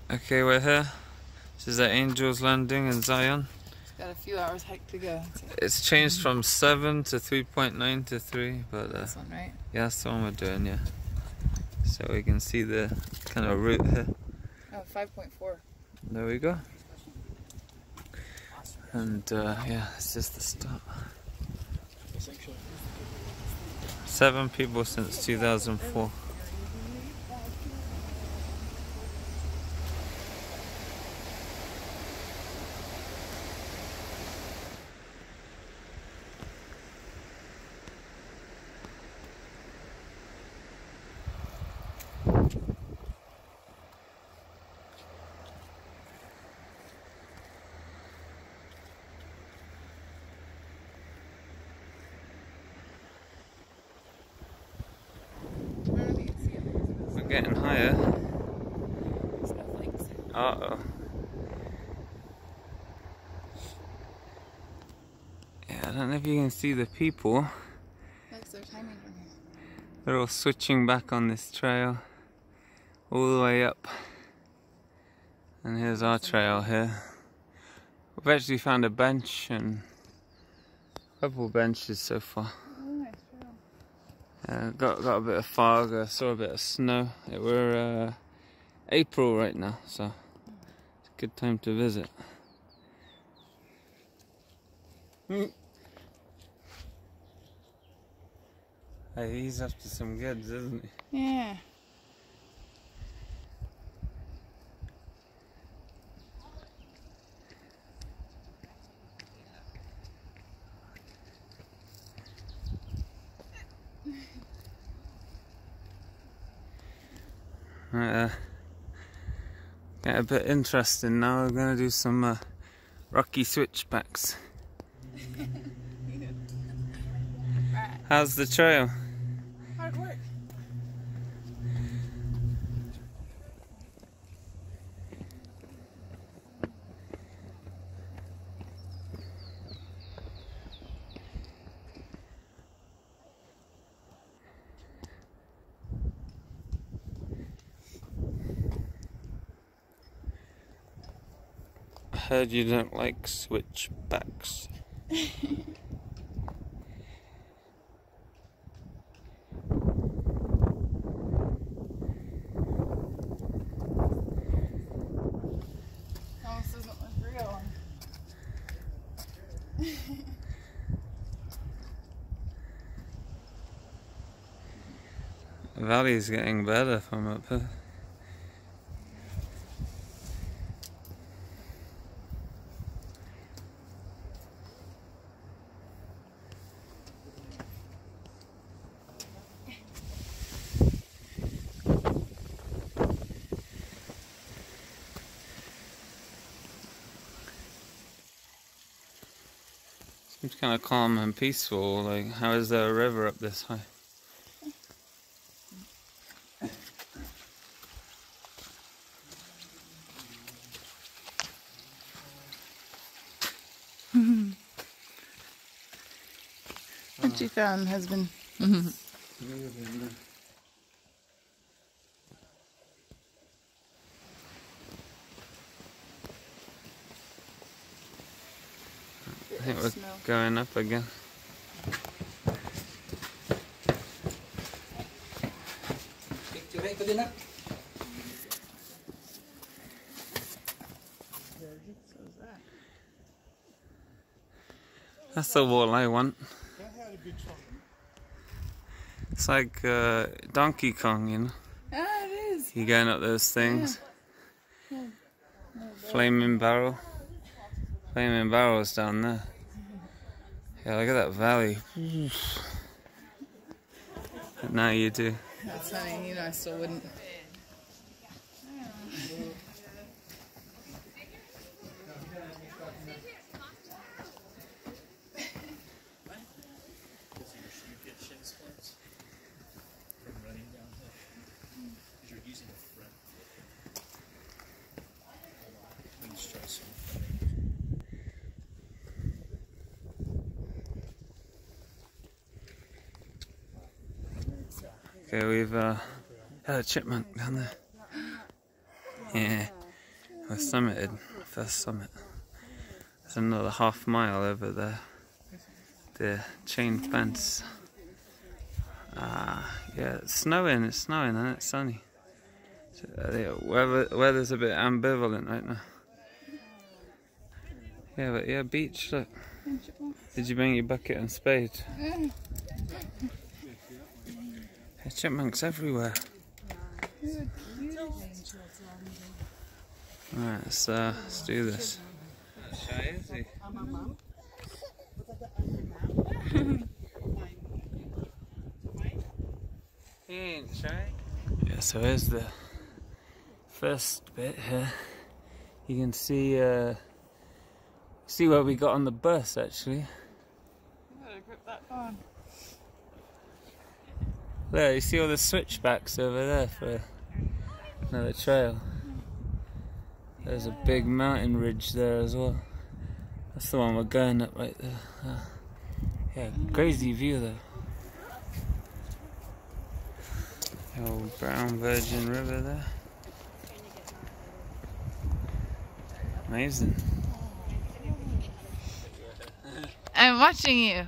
Okay, we're here. This is the Angel's Landing in Zion. Got a few hours hike to go. It's changed from 7 to 3.9 to 3, but this one, right? yeah, that's the one we're doing, yeah. So we can see the kind of route here. Oh, 5.4. There we go. And yeah, it's just the start. 7 people since 2004. We're getting higher. Uh-oh. Yeah, I don't know if you can see the people. That's their timing from here. They're all switching back on this trail all the way up. And here's our trail here. We've actually found a bench and a couple benches so far. Got a bit of fog, saw a bit of snow. We're April right now, so it's a good time to visit. Hey, he's up to some goods, isn't he? Yeah. Right, get a bit interesting now. We're going to do some rocky switchbacks. How's the trail? Hard work. I heard you don't like switchbacks. Almost doesn't look real. The valley's getting better from up here. Seems kind of calm and peaceful. Like, how is there a river up this high? What you found, husband? I think we're going up again. That's the wall I want. It's like Donkey Kong, you know? Ah, it is. You going up those things. Yeah. Flaming barrel. Flaming barrel's down there. Yeah, look at that valley. But now you do. That's funny, you know, I still wouldn't. Okay, we've had a chipmunk down there. Yeah, We're summited, first summit. There's another half-mile over there. The chain fence. Yeah, it's snowing and it's sunny. So, weather's a bit ambivalent right now. Yeah, but yeah, beach, look. Did you bring your bucket and spade? There's chipmunks everywhere. Alright, let's do this. Shy, is he? He ain't shy. Yeah, so here's the first bit here. You can see what we got on the bus actually. Gotta grip that phone. There, you see all the switchbacks over there for another trail. There's a big mountain ridge there as well. That's the one we're going up right there. Yeah, crazy view though. The old brown Virgin River there. Amazing. I'm watching you.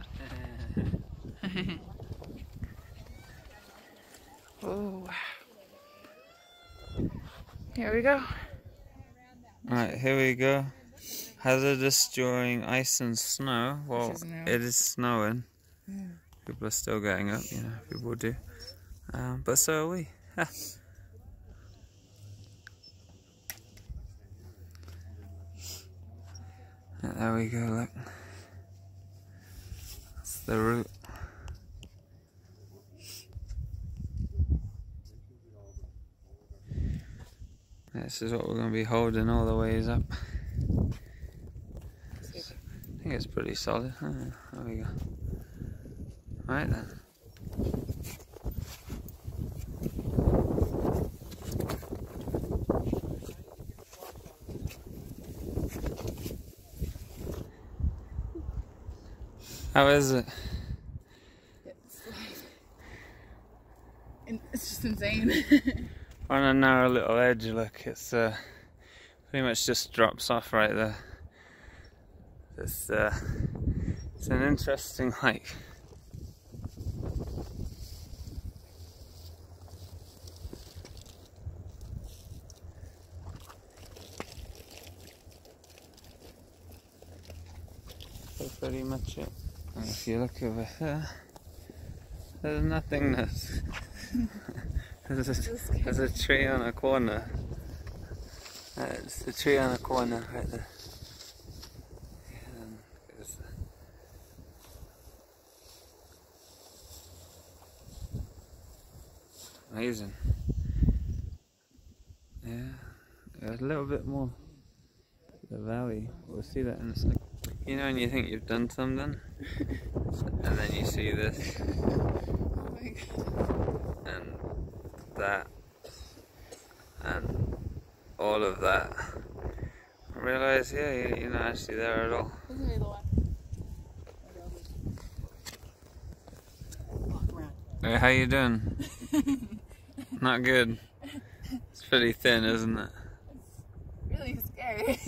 Oh. Here we go. Alright, here we go. Hazardous during ice and snow. Well, it is snowing. Yeah. People are still getting up, you know, people do. But so are we. There we go, look. That's the route. This is what we're going to be holding all the ways up. I think it's pretty solid. There we go. Right then. How is it? It's just insane. On a narrow little edge, look, it's pretty much just drops off right there. It's an interesting hike. That's pretty much it. And if you look over here, there's nothingness. There's a tree on a corner. It's the tree on a corner right there. Amazing. Yeah, there's a little bit more to the valley. We'll see that in a second. You know when you think you've done something, and then you see this, Oh my God. and that, and all of that. I realise, yeah, you're not actually there at all. Hey, how you doing? Not good. It's pretty thin, isn't it? It's really scary.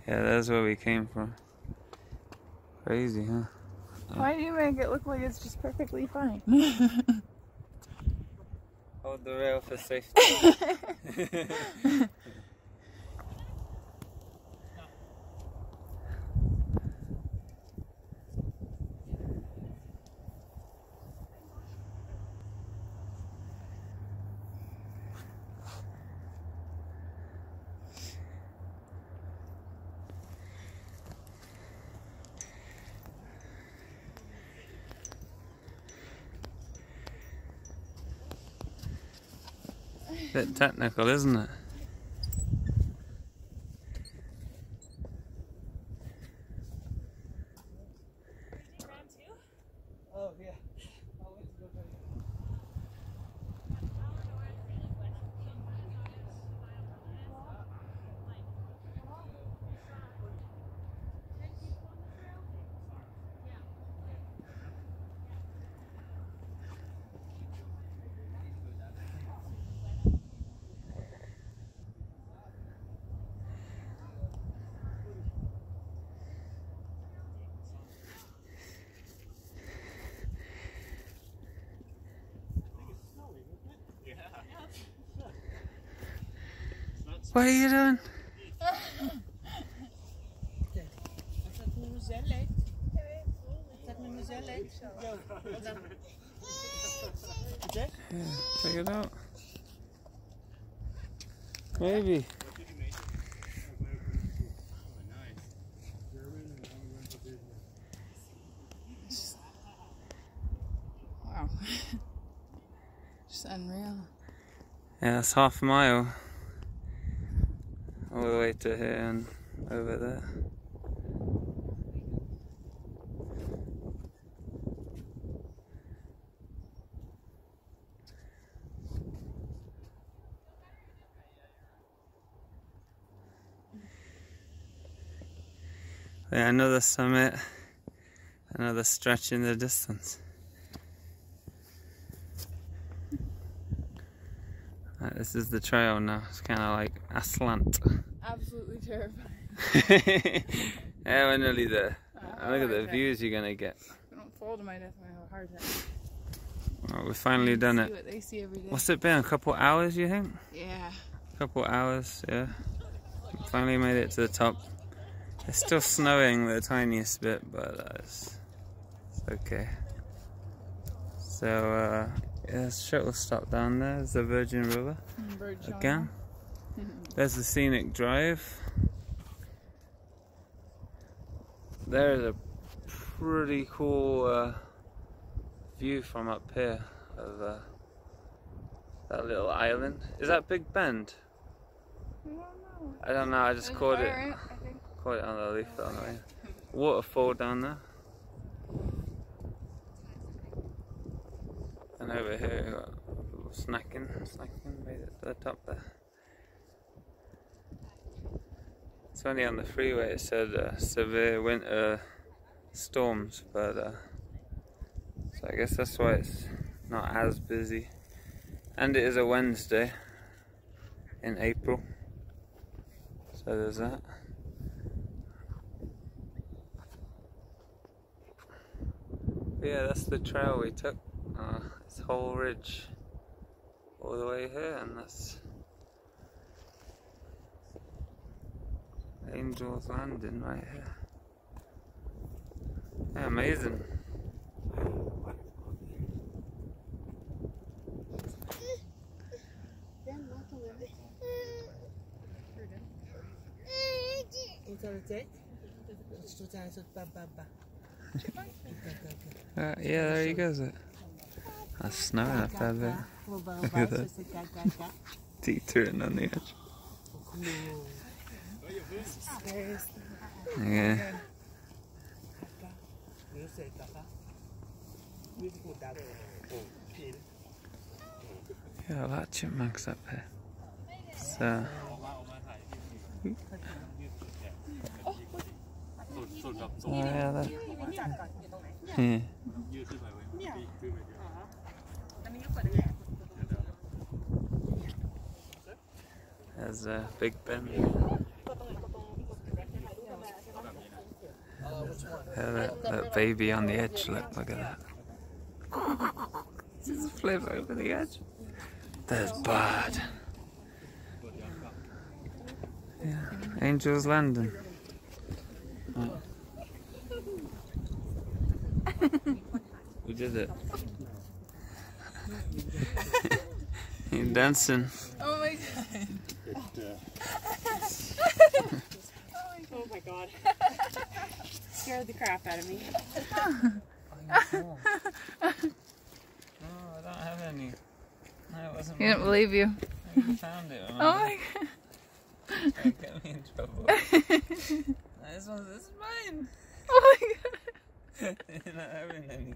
Yeah, that's where we came from. Crazy, huh? Why do you make it look like it's just perfectly fine? Hold the rail for safety. Bit technical, isn't it? Oh yeah. What are you doing? Yeah, check it out. Maybe. Wow. Just unreal. Yeah, it's half a mile. All the way to here and over there. Yeah, another summit, another stretch in the distance. Right, this is the trail now, it's kind of like aslant. Absolutely terrifying. Yeah, we're nearly there. Look at the Okay. views you're going to get. If I don't fall to my death, I have a heart attack. Well, we've finally done See it. what they see every day. What's it been, a couple hours you think? Yeah. A couple hours, yeah. Finally made it to the top. It's still snowing the tiniest bit, but it's okay. So, yeah, shuttle stop down there. There's the Virgin River again. There's the scenic drive. There's a pretty cool view from up here of that little island. Is that Big Bend? I don't know. I just caught it. Right, Caught it on the leaflet on the way. Waterfall down there. And over here we got a little snacking made it to the top there. It's only on the freeway it said severe winter storms, but so I guess that's why it's not as busy. And it is a Wednesday in April, so there's that. But yeah, that's the trail we took. It's whole ridge all the way here, and that's Angel's Landing right here. Yeah, amazing. Yeah, there he goes. That's snowing up that bit. Look at that. Teetering on the edge. Yeah. Yeah, a lot of chipmunks up here. So. Oh yeah, that. Yeah. There's a Big Ben. Yeah, that baby on the edge, look at that. Just flip over the edge. There's Bud. Yeah, Angel's Landing. Right. We did it. You're dancing. Oh my god. Oh my god. Scared the crap out of me. No, I don't have any. No, it wasn't He didn't believe you. I found it. Oh my god. Don't get me in trouble. This is mine. Oh my god. You're not having any.